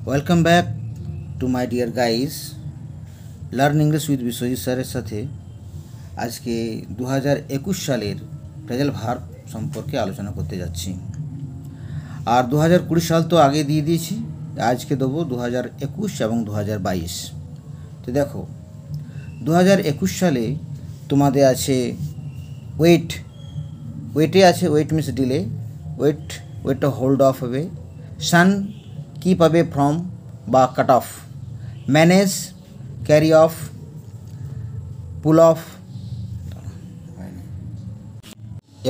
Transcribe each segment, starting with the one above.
Welcome back to my dear guys. Learn English with Biswajit স্যারের সাথে আজকে 2021 সালের প্রেজেন্ট ভার্ব সম্পর্কে আলোচনা করতে যাচ্ছি। আর 2020 সাল তো আগে দিয়ে দিয়েছি, আজকে দেবো 2021 এবং 2022। তো দেখো 2021 সালে তোমাদের আছে ওয়েটে আছে, ওয়েট মিনস ডিলে, ওয়েটটা হোল্ড অফ হবে। সান কিপ অ্যাওয়ে ফ্রম বা cut off, manage carry off, pull off.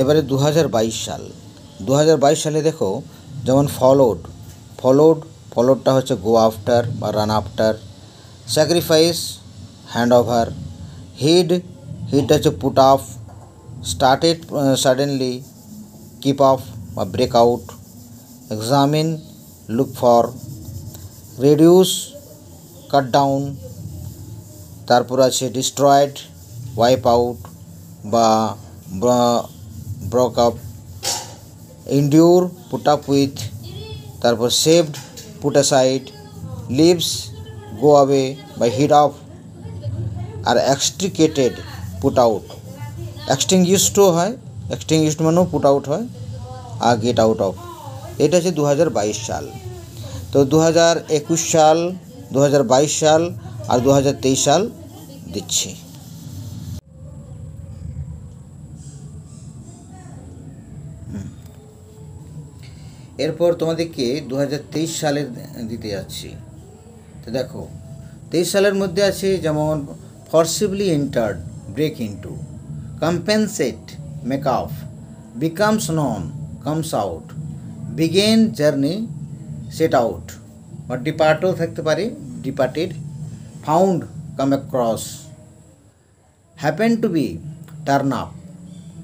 এবারে 2022 সালে দেখো, যেমন ফলোডটা হচ্ছে গো আফটার বা run after. Sacrifice hand over. হিডটা হচ্ছে put off. Started suddenly, keep off বা break out. Examine look for. Reduce cut down. তারপর আছে ডিস্ট্রয়েড ওয়াইপ আউট বা broke up. Endure put up with. তারপর saved put aside. Leaves go away বা head off. আর extricated put out. এক্সটিংগুইশডও হয়, extinguished মানেও পুট আউট হয়, আর গেট আউট অফ। এটা হচ্ছে 2022 সাল। তো 2021 সাল, 2022 সাল আর 2023 সাল দিচ্ছি। এরপর তোমাদেরকে 2023 সালের দিতে যাচ্ছি। তো দেখো 23 সালের মধ্যে আছে যেমন forcibly entered, break into, compensate, make off, becomes none, comes out, begin journey, set out বা ডিপার্টও থাকতে পারে, departed, found, come across, happen to be, turn up,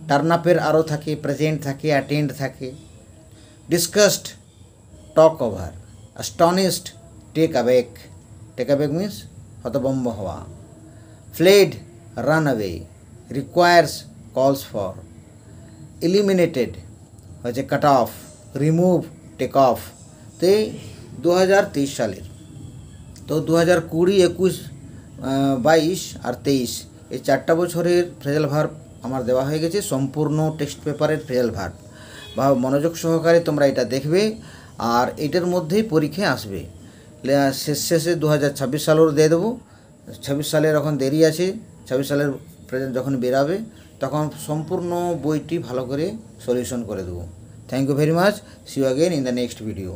turn আপের আরও থাকে, প্রেজেন্ট থাকে, অ্যাটেন্ড থাকে। Discussed, talk over. Astonished, take aback means হতভম্ব হওয়া। Fled, run away. Requires, calls for. Eliminated হচ্ছে cut off, remove, take off. তো এই 2023 সালের। তো 2020, 21, 22 আর 23 এই 4টা বছরের ফ্রেজাল ভার্ব আমার দেওয়া হয়ে গেছে, সম্পূর্ণ টেক্সট পেপারের ফ্রেজাল ভার্ব। বা মনোযোগ সহকারে তোমরা এটা দেখবে, আর এটার মধ্যেই পরীক্ষায় আসবে। শেষে 2026 সালেরও দিয়ে দেবো। 26 সালের এখন দেরি আছে, 26 সালের প্রেজেন্ট যখন বেরাবে তখন সম্পূর্ণ বইটি ভালো করে সলিউশন করে দেবো। Thank you very much. See you again in the next video.